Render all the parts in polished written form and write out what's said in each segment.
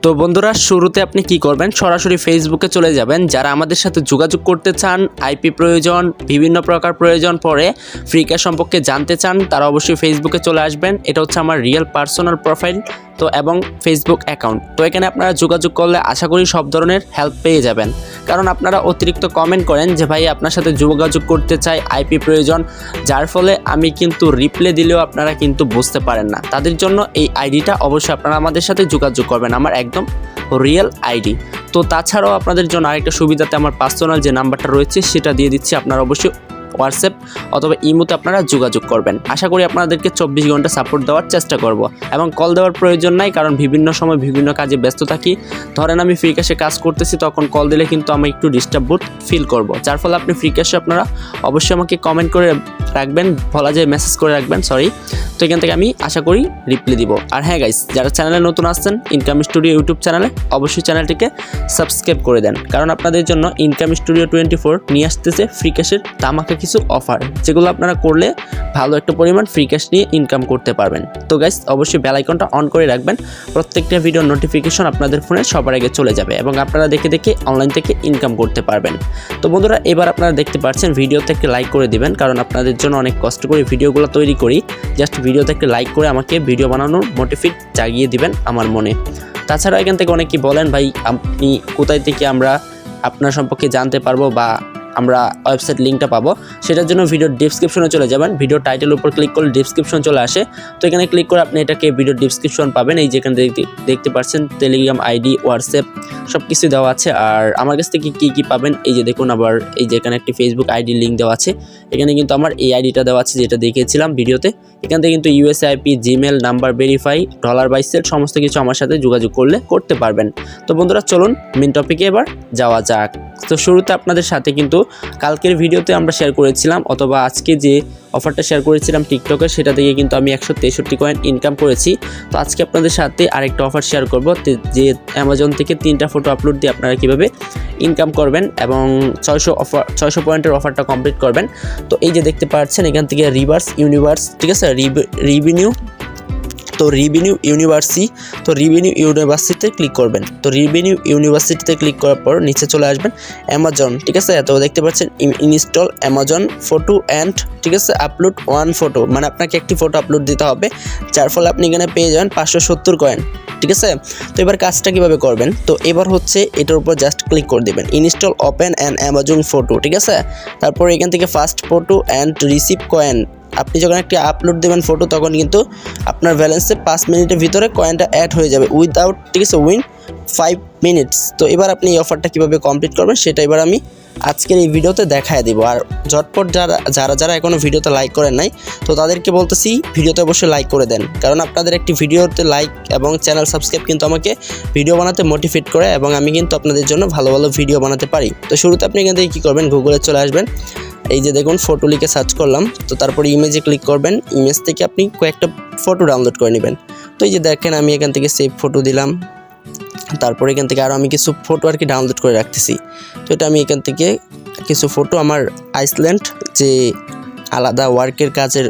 তো বন্ধুরা শুরুতে আপনি কি করবেন, সরাসরি ফেসবুকে চলে যাবেন। যারা আমাদের সাথে যোগাযোগ করতে চান, আইপি প্রয়োজন, বিভিন্ন প্রকার প্রয়োজন পড়ে, FreeCash সম্পর্কে জানতে চান, তারা অবশ্যই ফেসবুকে চলে আসবেন। এটা হচ্ছে আমার রিয়েল পার্সোনাল প্রোফাইল তো এবং ফেসবুক অ্যাকাউন্ট। তো এখানে আপনারা যোগাযোগ করলে আশা করি সব ধরনের হেল্প পেয়ে যাবেন, কারণ আপনারা অতিরিক্ত কমেন্ট করেন যে ভাই আপনার সাথে যোগাযোগ করতে চাই, আইপি প্রয়োজন, যার ফলে আমি কিন্তু রিপ্লাই দিলেও আপনারা কিন্তু বুঝতে পারেন না। তাদের জন্য এই আইডিটা অবশ্যই আপনারা আমাদের সাথে যোগাযোগ করবেন, আমার একদম রিয়েল আইডি। তো তাছাড়াও আপনাদের জন্য আরেকটা সুবিধাতে আমার পার্সোনাল যে নাম্বারটা রয়েছে সেটা দিয়ে দিচ্ছি, আপনারা অবশ্যই হোয়াটসঅ্যাপ অথবা ইমোতে আপনারা যোগাযোগ করবেন। আশা করি আপনাদেরকে 24 ঘন্টা সাপোর্ট দেওয়ার চেষ্টা করব এবং কল দেওয়ার প্রয়োজন নাই, কারণ বিভিন্ন সময় বিভিন্ন কাজে ব্যস্ত থাকি। ধরেন আমি FreeCash কাজ করতেছি, তখন কল দিলে কিন্তু আমি একটু ডিস্টার্ব ফিল করব, যার ফলে আপনি FreeCash আপনারা অবশ্যই আমাকে কমেন্ট করে রাখবেন, বলা যায় মেসেজ করে রাখবেন, সরি। তো এখান থেকে আমি আশা করি রিপ্লাই দিব। আর হ্যাঁ গাইস, যারা চ্যানেলে নতুন আসছেন, ইনকাম স্টুডিও ইউটিউব চ্যানেলে অবশ্যই চ্যানেলটিকে সাবস্ক্রাইব করে দেন, কারণ আপনাদের জন্য ইনকাম স্টুডিও 24 নিয়ে আসতেছে FreeCashের তামাকা কিছু অফার, যেগুলো আপনারা করলে ভালো একটা পরিমাণ FreeCash নিয়ে ইনকাম করতে পারবেন। তো গাইস অবশ্যই বেল আইকনটা অন করে রাখবেন, প্রত্যেকটা ভিডিও নোটিফিকেশন আপনাদের ফোনে সবার আগে চলে যাবে এবং আপনারা দেখে দেখে অনলাইন থেকে ইনকাম করতে পারবেন। তো বন্ধুরা এবার আপনারা দেখতে পাচ্ছেন, ভিডিওতে একটা লাইক করে দিবেন, কারণ আপনাদের জন্য অনেক কষ্ট করে ভিডিওগুলো তৈরি করি। জাস্ট ভিডিওতে একটা লাইক করে আমাকে ভিডিও বানানোর মোটিভেট জাগিয়ে দিবেন আমার মনে। তাছাড়া এখান থেকে অনেকেই বলেন ভাই আপনি কোথায় থেকে আমরা আপনার সম্পর্কে জানতে পারবো বা আমরা ওয়েবসাইট লিঙ্কটা পাবো, সেটার জন্য ভিডিও ডিসক্রিপশনে চলে যাবেন। ভিডিও টাইটেল উপর ক্লিক করলে ডিসক্রিপশন চলে আসে, তো এখানে ক্লিক করে আপনি এটাকে ভিডিও ডিসক্রিপশন পাবেন। এই যেখানে দেখতে পাচ্ছেন টেলিগ্রাম আইডি, হোয়াটসঅ্যাপ সব কিছু দেওয়া আছে। আর আমার কাছ থেকে কী পাবেন, এই যে দেখুন, আবার এই যে এখানে একটি ফেসবুক আইডি লিঙ্ক দেওয়া আছে। এখানে কিন্তু আমার এই আইডিটা দেওয়া আছে যেটা দেখিয়েছিলাম ভিডিওতে। এখান থেকে কিন্তু ইউএসআইপি, জিমেল, নাম্বার ভেরিফাই, $/সেট সমস্ত কিছু আমার সাথে যোগাযোগ করলে করতে পারবেন। তো বন্ধুরা চলুন মেন টপিকে এবার যাওয়া যাক। তো শুরুতে আপনাদের সাথে কিন্তু কালকের ভিডিওতে আমরা শেয়ার করেছিলাম, অথবা আজকে যে অফারটা শেয়ার করেছিলাম টিকটকে, সেটা থেকে কিন্তু আমি 163 কয়েন ইনকাম করেছি। তো আজকে আপনাদের সাথে আরেকটা অফার শেয়ার করব, যে অ্যামাজন থেকে 3টা ফটো আপলোড দিয়ে আপনারা কীভাবে ইনকাম করবেন এবং 600 পয়েন্টের অফারটা কমপ্লিট করবেন। তো এই যে দেখতে পাচ্ছেন এখান থেকে রিভার্স ইউনিভার্স, ঠিক আছে, রিভিনিউ, তো রিভিনিউ ইউনিভার্সিটিতে ক্লিক করবেন। তো রিভিনিউ ইউনিভার্সিটিতে ক্লিক করার পর নিচে চলে আসবেন অ্যামাজন, ঠিক আছে। তো দেখতে পাচ্ছেন ইনস্টল অ্যামাজন ফটো অ্যান্ড, ঠিক আছে, আপলোড 1 ফটো, মানে আপনাকে একটি ফটো আপলোড দিতে হবে, যার ফলে আপনি এখানে পেয়ে যাবেন 570 কয়েন, ঠিক আছে। তো এবার কাজটা কীভাবে করবেন, তো এবার হচ্ছে এটার উপর জাস্ট ক্লিক করে দেবেন, install open and Amazon photo, ঠিক আছে। তারপর এখান থেকে first photo and receive coin, আপনি যখন একটি আপলোড দেবেন ফটো, তখন কিন্তু আপনার ব্যালেন্সে 5 মিনিটের ভিতরে কয়েনটা অ্যাড হয়ে যাবে উইদাউট, ঠিক আছে, উইন 5 মিনিটস। তো এবার আপনি এই অফারটা কীভাবে কমপ্লিট করবেন সেটা এবার আমি আজকের এই ভিডিওতে দেখায় দিব। আর ঝটপট যারা এখনও ভিডিওতে লাইক করেন নাই, তো তাদেরকে বলতেছি ভিডিওতে অবশ্যই লাইক করে দেন, কারণ আপনাদের একটি ভিডিওতে লাইক এবং চ্যানেল সাবস্ক্রাইব কিন্তু আমাকে ভিডিও বানাতে মোটিভেট করে এবং আমি কিন্তু আপনাদের জন্য ভালো ভালো ভিডিও বানাতে পারি। তো শুরুতে আপনি এখান থেকে কী করবেন, গুগলে চলে আসবেন, এই যে দেখুন ফটো লিখে সার্চ করলাম, তো তারপরে ইমেজে ক্লিক করবেন। ইমেজ থেকে আপনি কয়েকটা ফটো ডাউনলোড করে নেবেন। তো এই যে দেখেন আমি এখান থেকে সেভ ফটো দিলাম, তারপরে এখান থেকে আরও আমি কিছু ফটো আর কি ডাউনলোড করে রাখতেছি। তো এটা আমি এখান থেকে কিছু ফটো আমার আইসল্যান্ড যে আলাদা ওয়ার্কের কাজের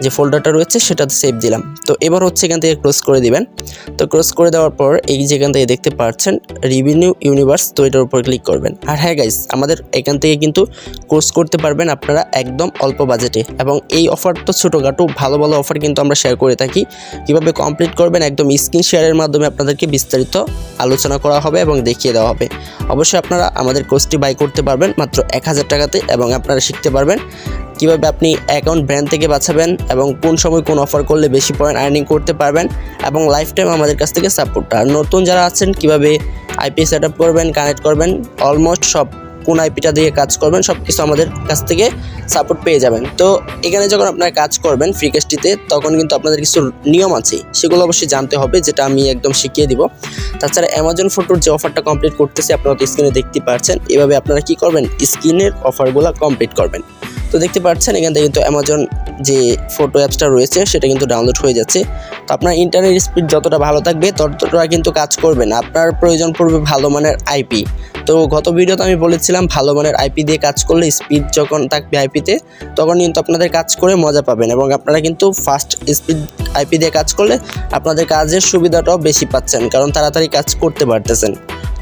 যে ফোল্ডারটা রয়েছে সেটাতে সেভ দিলাম। তো এবার হচ্ছে এখান থেকে ক্লোজ করে দিবেন। তো ক্লোজ করে দেওয়ার পর এই যেখান থেকে দেখতে পাচ্ছেন রিভিনিউ ইউনিভার্স, তো এটার উপর ক্লিক করবেন। আর হ্যাঁ গাইস, আমাদের এখান থেকে কিন্তু কোর্স করতে পারবেন আপনারা একদম অল্প বাজেটে, এবং এই অফার তো ছোটোখাটো ভালো ভালো অফার কিন্তু আমরা শেয়ার করে থাকি। কীভাবে কমপ্লিট করবেন একদম স্ক্রিন শেয়ারের মাধ্যমে আপনাদেরকে বিস্তারিত আলোচনা করা হবে এবং দেখিয়ে দেওয়া হবে। অবশ্যই আপনারা আমাদের কোর্সটি বাই করতে পারবেন মাত্র 1000 টাকাতে, এবং আপনারা শিখতে পারবেন কীভাবে আপনি অ্যাকাউন্ট ব্র্যান্ড থেকে বাঁচাবেন এবং কোন সময় কোন অফার করলে বেশি পয়েন্ট আর্নিং করতে পারবেন, এবং লাইফ টাইম আমাদের কাছ থেকে সাপোর্ট। আর নতুন যারা আছেন কীভাবে আইপি সেট আপ করবেন, কানেক্ট করবেন, অলমোস্ট সব কোন আইপিটা দিয়ে কাজ করবেন সব কিছু আমাদের কাছ থেকে সাপোর্ট পেয়ে যাবেন। তো এখানে যখন আপনারা কাজ করবেন FreeCashটিতে, তখন কিন্তু আপনাদের কিছু নিয়ম আছে, সেগুলো অবশ্যই জানতে হবে, যেটা আমি একদম শিখিয়ে দিব। তাছাড়া অ্যামাজন ফটোর যে অফারটা কমপ্লিট করতেছে আপনারা তো স্ক্রিনে দেখতে পাচ্ছেন, এভাবে আপনারা কি করবেন, স্ক্রিনের অফারগুলো কমপ্লিট করবেন। তো দেখতে পাচ্ছেন এখান থেকে কিন্তু অ্যামাজন যে ফটো অ্যাপসটা রয়েছে সেটা কিন্তু ডাউনলোড হয়ে যাচ্ছে। তো আপনার ইন্টারনেট স্পিড যতটা ভালো থাকবে ততটা কিন্তু কাজ করবে না, আপনার প্রয়োজন পড়বে ভালো মানের আইপি। তো গত ভিডিওতে আমি বলেছিলাম ভালো মানের আইপি দিয়ে কাজ করলে স্পিড যখন থাকবে আইপিতে তখন কিন্তু আপনাদের কাজ করে মজা পাবেন, এবং আপনারা কিন্তু ফাস্ট স্পিড আইপি দিয়ে কাজ করলে আপনাদের কাজের সুবিধাটাও বেশি পাচ্ছেন, কারণ তাড়াতাড়ি কাজ করতে পারতেছেন।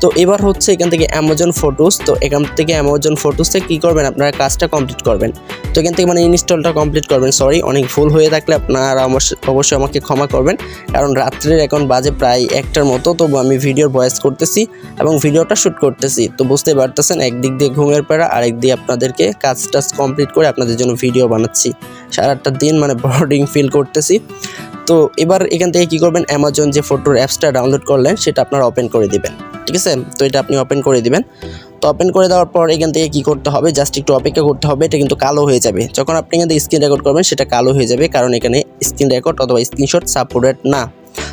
তো এবার হচ্ছে এখান থেকে অ্যামাজন ফটোস, তো এখান থেকে অ্যামাজন ফটোসে কী করবেন, আপনারা কাজটা কমপ্লিট করবেন। তো এখান থেকে মানে ইনস্টলটা কমপ্লিট করবেন। সরি, অনেক ভুল হয়ে থাকলে আপনারা অবশ্যই আমাকে ক্ষমা করবেন, কারণ রাত্রের এখন বাজে প্রায় 1টার মতো, তবু আমি ভিডিওর ভয়েস করতেছি এবং ভিডিওটা শ্যুট করতেছি। তো বুঝতে পারতেছেন একদিক দিয়ে ঘুমের প্যারা, আরেক দিয়ে আপনাদেরকে কাজ টাজ কমপ্লিট করে আপনাদের জন্য ভিডিও বানাচ্ছি। সারাটা দিন মানে বোরিং ফিল করতেছি। তো এবার এখান থেকে কী করবেন, অ্যামাজন যে ফটোর অ্যাপসটা ডাউনলোড করলেন সেটা আপনারা ওপেন করে দিবেন। ঠিক আছে, তো এটা আপনি ওপেন করে দিবেন। তো ওপেন করে দেওয়ার পর এখান থেকে কী করতে হবে, জাস্ট একটু অপেক্ষা করতে হবে। এটা কিন্তু কালো হয়ে যাবে যখন আপনি এখান থেকে স্ক্রিন রেকর্ড করবেন, সেটা কালো হয়ে যাবে, কারণ এখানে স্ক্রিন রেকর্ড অথবা স্ক্রিনশট সাপোর্টেড না।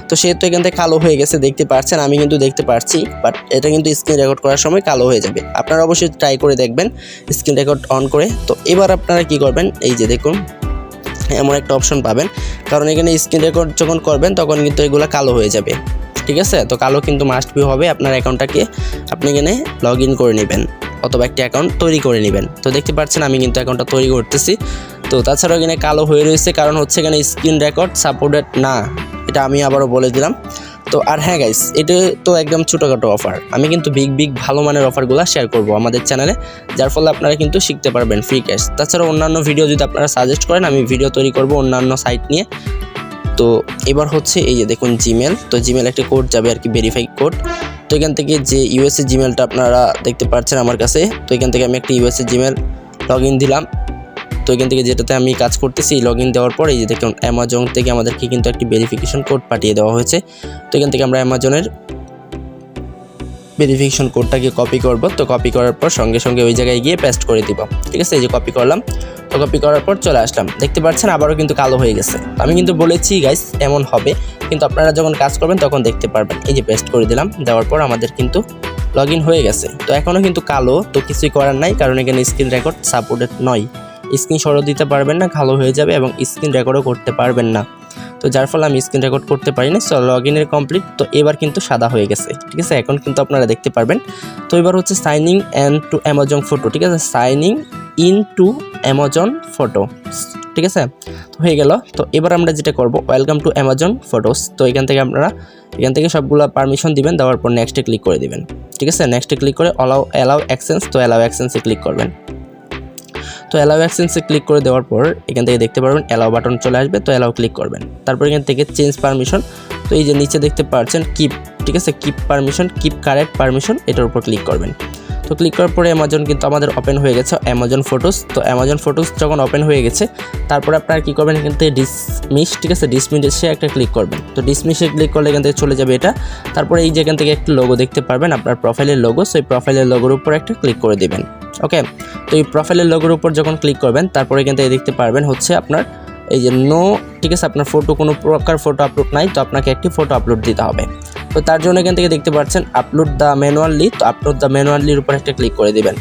তো সেহেতু এখান থেকে কালো হয়ে গেছে, দেখতে পাচ্ছেন, আমি কিন্তু দেখতে পাচ্ছি, বাট এটা কিন্তু স্ক্রিন রেকর্ড করার সময় কালো হয়ে যাবে। আপনারা অবশ্যই ট্রাই করে দেখবেন স্ক্রিন রেকর্ড অন করে। তো এবার আপনারা কী করবেন, এই যে দেখুন এমন একটা অপশন পাবেন, কারণ এখানে স্ক্রিন রেকর্ড যখন করবেন তখন কিন্তু এগুলো কালো হয়ে যাবে। ঠিক আছে, তো কালো কিন্তু মাস্ট বি হবে। আপনার অ্যাকাউন্টটাকে আপনি এখানে লগ ইন করে নেবেন অথবা একটা অ্যাকাউন্ট তৈরি করে নেবেন। তো দেখতে পাচ্ছেন আমি কিন্তু অ্যাকাউন্টটা তৈরি করতেছি। তো তাছাড়াও এখানে কালো হয়ে রয়েছে, কারণ হচ্ছে এখানে স্ক্রিন রেকর্ড সাপোর্টেড না, এটা আমি আবারও বলে দিলাম। তো আর হ্যাঁ গাইস, এটা তো একদম ছোটোখাটো অফার, আমি কিন্তু বিগ ভালো মানের অফারগুলো শেয়ার করব আমাদের চ্যানেলে, যার ফলে আপনারা কিন্তু শিখতে পারবেন ফ্রি ক্যাশ। তাছাড়া অন্যান্য ভিডিও যদি আপনারা সাজেস্ট করেন, আমি ভিডিও তৈরি করব অন্যান্য সাইট নিয়ে। তো এবার হচ্ছে এই যে দেখুন জিমেল, তো জিমেল একটা কোড যাবে আর কি, ভেরিফাই কোড। তো এখান থেকে যে ইউএসএ জিমেলটা আপনারা দেখতে পাচ্ছেন আমার কাছে, তো এখান থেকে আমি একটা ইউএসএ জিমেল লগ ইন দিলাম। তো এখান থেকে যেটাতে আমি কাজ করতেছি, লগ ইন দেওয়ার পর এই যে দেখুন অ্যামাজন থেকে আমাদেরকে কিন্তু একটি ভেরিফিকেশন কোড পাঠিয়ে দেওয়া হয়েছে। তো এখান থেকে আমরা অ্যামাজনের ভেরিফিকেশন কোডটাকে কপি করব। তো কপি করার পর সঙ্গে সঙ্গে ওই জায়গায় গিয়ে পেস্ট করে দিব। ঠিক আছে, এই যে কপি করলাম। তো কপি করার পর চলে আসলাম, দেখতে পাচ্ছেন আবারও কিন্তু কালো হয়ে গেছে। আমি কিন্তু বলেছি গাইস এমন হবে, কিন্তু আপনারা যখন কাজ করবেন তখন দেখতে পারবেন। এই যে পেস্ট করে দিলাম, দেওয়ার পর আমাদের কিন্তু লগ ইন হয়ে গেছে। তো এখনও কিন্তু কালো, তো কিছুই করার নাই, কারণ এখানে স্ক্রিন রেকর্ড সাপোর্টেড নয়। স্ক্রিনশটও দিতে পারবেন না, কালো হয়ে যাবে, এবং স্ক্রিন রেকর্ডও করতে পারবেন না। তো যার ফলে আমি স্ক্রিন রেকর্ড করতে পারি না। সো লগ ইনের কমপ্লিট। তো এবার কিন্তু সাদা হয়ে গেছে। ঠিক আছে, এখন কিন্তু আপনারা দেখতে পারবেন। তো এবার হচ্ছে signing in to Amazon photo. ঠিক আছে, signing in to Amazon photo. ঠিক আছে, তো হয়ে গেল। তো এবার আমরা যেটা করব, ওয়েলকাম টু অ্যামাজন ফটোস। তো এখান থেকে সবগুলো পারমিশন দিবেন, দেওয়ার পর নেক্সটে ক্লিক করে দিবেন। ঠিক আছে, নেক্সটে ক্লিক করে অ্যালাউ অ্যাকসেস, তো অ্যালাউ অ্যাকসেসে ক্লিক করবেন। তো অ্যালাউ অ্যাকসেসে ক্লিক করে দেওয়ার পর এখান থেকে দেখতে পারবেন অ্যালাউ বাটন চলে আসবে। তো অ্যালাউ ক্লিক করবেন। তারপর এখান থেকে চেঞ্জ পারমিশন, তো এই যে নিচে দেখতে পাচ্ছেন কিপ, ঠিক আছে, keep permission, keep correct permission, এটার উপর ক্লিক করবেন। তো ক্লিক করার পরে অ্যামাজন কিন্তু আমাদের ওপেন হয়ে গেছে, অ্যামাজন ফটোস। তো অ্যামাজন ফটোস যখন ওপেন হয়ে গেছে, তারপরে আপনারা কী করবেন, এখান থেকে ডিসমিস, ঠিক আছে, ডিসমিসে একটা ক্লিক করবেন। তো ডিসমিসে ক্লিক করলে এখান থেকে চলে যাবে এটা। তারপরে এই যে এখান থেকে একটা লোগো দেখতে পারবেন, আপনার প্রোফাইলের লোগো, সেই প্রোফাইলের লোগোর উপর একটা ক্লিক করে দেবেন। ওকে, তো এই প্রোফাইলের লোগোর উপর যখন ক্লিক করবেন, তারপরে এখান থেকে দেখতে পারবেন হচ্ছে আপনার এই যে নো, ঠিক আছে, আপনার ফটো কোনো প্রকার ফটো আপলোড নাই, তো আপনাকে একটি ফটো আপলোড দিতে হবে। তো তার জন্য এখান থেকে দেখতে পাচ্ছেন আপলোড দ্য ম্যানুয়ালি, তো আপলোড দ্য ম্যানুয়ালির উপর একটা ক্লিক করে দেবেন।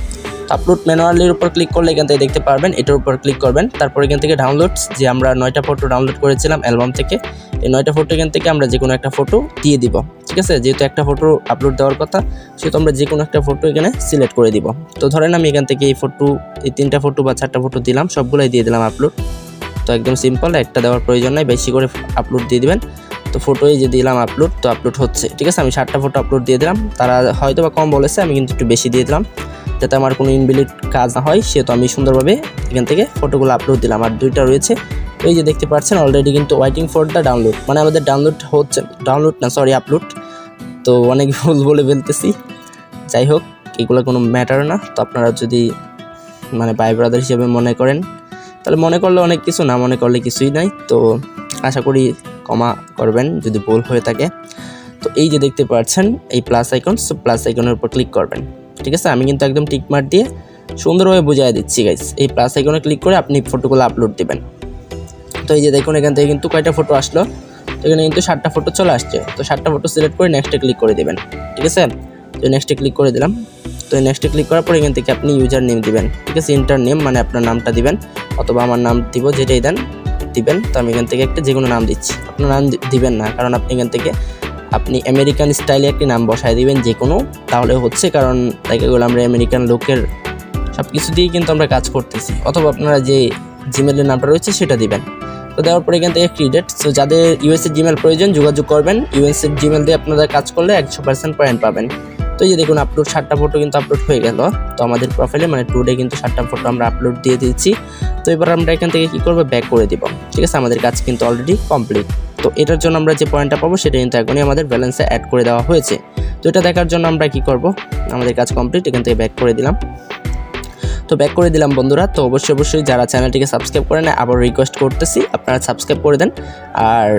তো আপলোড ম্যানুয়ালির উপর ক্লিক করলে এখান থেকে দেখতে পারবেন এটার উপর ক্লিক করবেন। তারপর এখান থেকে ডাউনলোডস, যে আমরা 9টা ফটো ডাউনলোড করেছিলাম অ্যালবাম থেকে, এই 9টা ফটো এখান থেকে আমরা যে কোনো একটা ফটো দিয়ে দিব। ঠিক আছে, যেহেতু একটা ফটো আপলোড দেওয়ার কথা, সেহেতু আমরা যে কোনো একটা ফটো এখানে সিলেক্ট করে দিব। তো ধরেন আমি এখান থেকে এই 3টা ফটো বা 4টা ফটো দিলাম, সবগুলোই দিয়ে দিলাম আপলোড। তো একদম সিম্পল, একটা দেওয়ার প্রয়োজন নাই, বেশি করে আপলোড দিয়ে দিবেন। তো ফটোই যে দিলাম আপলোড, তো আপলোড হচ্ছে। ঠিক আছে, আমি 7টা ফটো আপলোড দিয়ে দিলাম, তারা হয়তো বা কম বলেছে, আমি কিন্তু একটু বেশি দিয়ে দিলাম যাতে আমার কোনো ইনভ্যালিড কাজ না হয়, সেহেতু আমি সুন্দরভাবে এখান থেকে ফটোগুলো আপলোড দিলাম। আর 2টা রয়েছে, তো এই যে দেখতে পাচ্ছেন অলরেডি কিন্তু ওয়েটিং ফর দ্য ডাউনলোড, মানে আমাদের ডাউনলোড হচ্ছে, ডাউনলোড না সরি আপলোড। তো অনেক ভুল বলে ফেলতেছি, যাই হোক এগুলো কোনো ম্যাটার না। তো আপনারা যদি মানে ভাই ব্রাদার হিসেবে মনে করেন, তাহলে মনে করলে অনেক কিছু, না মনে করলে কিছুই নাই। তো আশা করি ক্ষমা করবেন যদি ভুল হয়ে থাকে। তো এই যে দেখতে পাচ্ছেন এই প্লাস আইকন, সো প্লাস আইকনের উপর ক্লিক করবেন। ঠিক আছে, আমি কিন্তু একদম টিক মার্ক দিয়ে সুন্দরভাবে বুঝিয়ে দিচ্ছি গাইস। এই প্লাস আইকনে ক্লিক করে আপনি ফটোগুলো আপলোড দিবেন। তো এই যে দেখুন এখান থেকে কিন্তু কয়টা ফটো আসলো, তো এখানে কিন্তু 7টা ফটো চলে আসছে। তো 7টা ফটো সিলেক্ট করে নেক্সটে ক্লিক করে দেবেন। ঠিক আছে, তো নেক্সটে ক্লিক করে দিলাম। তো নেক্সটে ক্লিক করার পর এখান থেকে আপনি ইউজার নেম দিবেন, ঠিক আছে, ইন্টার নেম মানে আপনার নামটা দিবেন অথবা আমার নাম দিব, যেটাই দেন দিবেন। তো আমি এখান থেকে একটা যে কোনো নাম দিচ্ছি, আপনার নাম দিবেন না, কারণ আপনি এখান থেকে আপনি আমেরিকান স্টাইলে একটি নাম বসায় দিবেন যে কোনো, তাহলে হচ্ছে, কারণ দেখা গেলো আমরা আমেরিকান লোকের সব কিছু দিয়েই কিন্তু আমরা কাজ করতেছি। অথবা আপনারা যে জিমেলের নামটা রয়েছে সেটা দিবেন। তো দেওয়ার পর এখান থেকে ক্রেডিট, সো যাদের ইউএসএ জিমেল প্রয়োজন যোগাযোগ করবেন, ইউএসএ জিমেল দিয়ে আপনারা কাজ করলে 100% পয়েন্ট পাবেন। তো এই যে দেখুন আপলোড 7টা ফটো কিন্তু আপলোড হয়ে গেল। তো আমাদের প্রোফাইলে মানে টুডে কিন্তু 7টা ফটো আমরা আপলোড দিয়ে দিয়েছি। তো এবার আমরা এখান থেকে কী করবো, ব্যাক করে দিব, ঠিক আছে, আমাদের কাজ কিন্তু অলরেডি কমপ্লিট। তো এটার জন্য আমরা যে পয়েন্টটা পাবো সেটা কিন্তু এখনই আমাদের ব্যালেন্সে অ্যাড করে দেওয়া হয়েছে। তো এটা দেখার জন্য আমরা কি করব, আমাদের কাজ কমপ্লিট, এখান থেকে ব্যাক করে দিলাম। তো ব্যাক করে দিলাম বন্ধুরা। তো অবশ্যই যারা চ্যানেলটিকে সাবস্ক্রাইব করে নেয় আবার রিকোয়েস্ট করতেছি আপনারা সাবস্ক্রাইব করে দেন। আর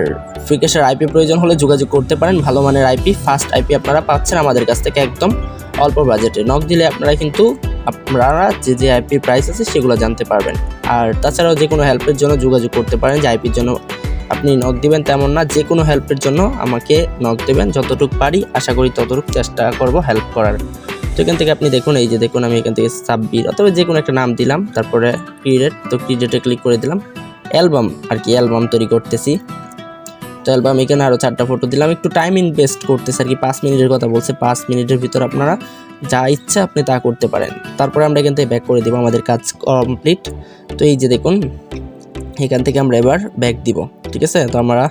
ফ্রিক্যাশের আইপি প্রয়োজন হলে যোগাযোগ করতে পারেন, ভালো মানের আইপি, ফাস্ট আইপি আপনারা পাচ্ছেন আমাদের কাছ থেকে একদম অল্প বাজেটে। নক দিলে আপনারা কিন্তু আপনারা যে আইপি প্রাইস আছে সেগুলো জানতে পারবেন। আর তাছাড়াও যে কোনো হেল্পের জন্য যোগাযোগ করতে পারেন, যে আইপির জন্য আপনি নক দিবেন তেমন না, যে কোনো হেল্পের জন্য আমাকে নক দেবেন, যতটুকু পারি আশা করি ততটুকু চেষ্টা করব হেল্প করার। তো এখান থেকে আপনি দেখুন, এই যে দেখুন আমি এখান থেকে সাব্বির অথবা যে কোনো একটা নাম দিলাম, তারপরে ক্রিয়েট, তো ক্রিয়েটে ক্লিক করে দিলাম। অ্যালবাম আর কি, অ্যালবাম তৈরি করতেছি। তো অ্যালবাম এখানে আরও 4টা ফটো দিলাম, একটু টাইম ইনভেস্ট করতেছি আর কি, 5 মিনিটের কথা বলছে, 5 মিনিটের ভিতর আপনারা যা ইচ্ছা আপনি তা করতে পারেন। তারপরে আমরা এখান থেকে ব্যাক করে দিব, আমাদের কাজ কমপ্লিট। তো এই যে দেখুন এখান থেকে আমরা এবার ব্যাক দিব, ঠিক আছে। তো আমরা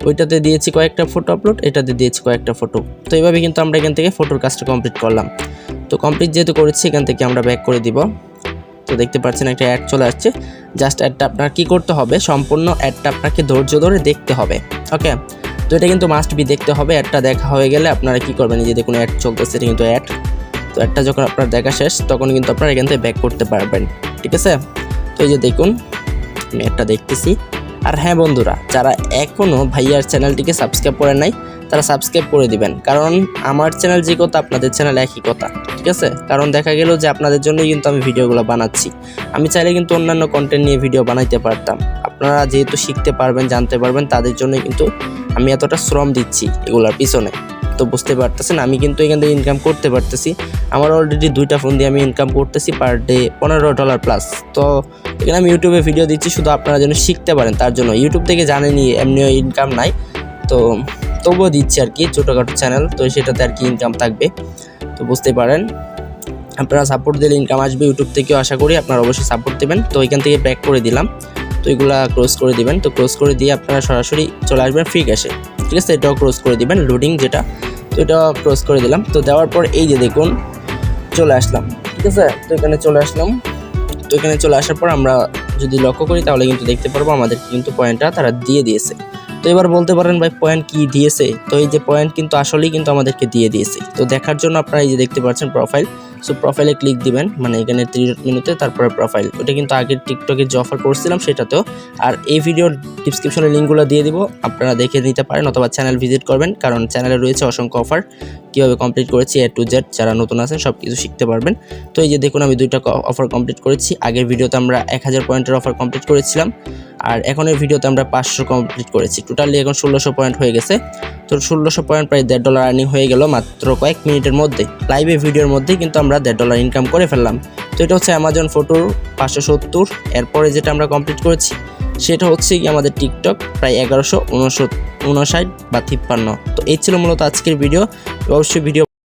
ওইটাতে দিয়েছি কয়েকটা ফটো আপলোড, এটাতে দিয়েছি কয়েকটা ফটো। তো এইভাবে কিন্তু আমরা এখান থেকে ফটোর কাজটা কমপ্লিট করলাম। তো কমপ্লিট যেহেতু করেছি এখান থেকে আমরা ব্যাক করে দিব। তো দেখতে পাচ্ছেন একটা অ্যাড চলে আসছে, জাস্ট অ্যাডটা আপনার কী করতে হবে, সম্পূর্ণ অ্যাডটা আপনাকে ধৈর্য ধরে দেখতে হবে, ওকে। তো এটা কিন্তু মাস্ট বি দেখতে হবে। অ্যাডটা দেখা হয়ে গেলে আপনারা কী করবেন, এই যে দেখুন অ্যাড চলতেছে, এটা কিন্তু অ্যাড। তো অ্যাডটা যখন আপনার দেখা শেষ তখন কিন্তু আপনারা এখান থেকে ব্যাক করতে পারবেন, ঠিক আছে। তো এই যে দেখুন আমি একটা দেখতেছি। আর হ্যাঁ বন্ধুরা, যারা এখনও ভাইয়ার চ্যানেলটিকে সাবস্ক্রাইব করে নাই তারা সাবস্ক্রাইব করে দিবেন, কারণ আমার চ্যানেল যে কথা আপনাদের চ্যানেল একই কথা, ঠিক আছে। কারণ দেখা গেল যে আপনাদের জন্যই কিন্তু আমি ভিডিওগুলো বানাচ্ছি, আমি চাইলে কিন্তু অন্যান্য কন্টেন্ট নিয়ে ভিডিও বানাইতে পারতাম। আপনারা যেহেতু শিখতে পারবেন, জানতে পারবেন, তাদের জন্যই কিন্তু আমি এতটা শ্রম দিচ্ছি এগুলোর পিছনে। তো বুঝতে পারতেছেন আমি কিন্তু এখান থেকে ইনকাম করতে পারতেছি। আমার অলরেডি 2টা ফোন দিয়ে আমি ইনকাম করতেছি পার ডে $15 প্লাস। তো এখানে আমি ইউটিউবে ভিডিও দিচ্ছি শুধু আপনারা যেন শিখতে পারেন, তার জন্য। ইউটিউব থেকে জানেনই এমনিও ইনকাম নাই, তো তবুও দিচ্ছি আর কি, ছোটোখাটো চ্যানেল, তো সেটাতে আর কি ইনকাম থাকবে। তো বুঝতে পারেন আপনারা সাপোর্ট দিলে ইনকাম আসবে ইউটিউব থেকেও, আশা করি আপনারা অবশ্যই সাপোর্ট দেবেন। তো এখান থেকে ব্যাক করে দিলাম, তো এগুলা ক্লোজ করে দিবেন। তো ক্লোজ করে দিয়ে আপনারা সরাসরি চলে আসবেন ফ্রিক্যাশে, ঠিক আছে। এটাও ক্লোজ করে দিবেন, লোডিং যেটা, তো এটা ক্লোজ করে দিলাম। তো দেওয়ার পর এই যে দেখুন চলে আসলাম, ঠিক আছে। তো এখানে চলে আসলাম। তো এখানে চলে আসার পর আমরা যদি লক্ষ্য করি তাহলে কিন্তু দেখতে পারবো আমাদের কিন্তু পয়েন্টটা তারা দিয়ে দিয়েছে। তো এবার বলতে পারেন ভাই পয়েন্ট কি দিয়েছে, তো এই যে পয়েন্ট কিন্তু আসলেই কিন্তু আমাদেরকে দিয়ে দিয়েছে। তো দেখার জন্য আপনারা এই যে দেখতে পাচ্ছেন প্রোফাইল, সো প্রোফাইলে ক্লিক দিবেন, মানে এখানে 3 মিনিটে, তারপরে প্রোফাইল। ওটা কিন্তু আগের টিকটকে যে অফার করছিলাম সেটাতেও। আর এই ভিডিওর ডিসক্রিপশনে লিঙ্কগুলো দিয়ে দিব, আপনারা দেখে নিতে পারেন অথবা চ্যানেল ভিজিট করবেন, কারণ চ্যানেলে রয়েছে অসংখ্য অফার, কীভাবে কমপ্লিট করেছি A to Z, যারা নতুন আছেন সব কিছু শিখতে পারবেন। তো এই যে দেখুন আমি 2টা অফার কমপ্লিট করেছি। আগের ভিডিওতে আমরা 1000 পয়েন্টের অফার কমপ্লিট করেছিলাম, আর এখনের ভিডিওতে আমরা 500 কমপ্লিট করেছি। টোটালি এখন 1600 পয়েন্ট হয়ে গেছে। তো 1600 পয়েন্ট প্রায় $1.5 আর্নিং হয়ে গেল মাত্র কয়েক মিনিটের মধ্যে। লাইভে ভিডিওর মধ্যেই কিন্তু আমরা $1.5 ইনকাম করে ফেললাম। তো এটা হচ্ছে অ্যামাজন ফটোর 570। এরপরে যেটা আমরা কমপ্লিট করেছি সেটা হচ্ছে কি আমাদের টিকটক, প্রায় 1159 বা 53। তো এই ছিল মূলত আজকের ভিডিও। অবশ্যই ভিডিও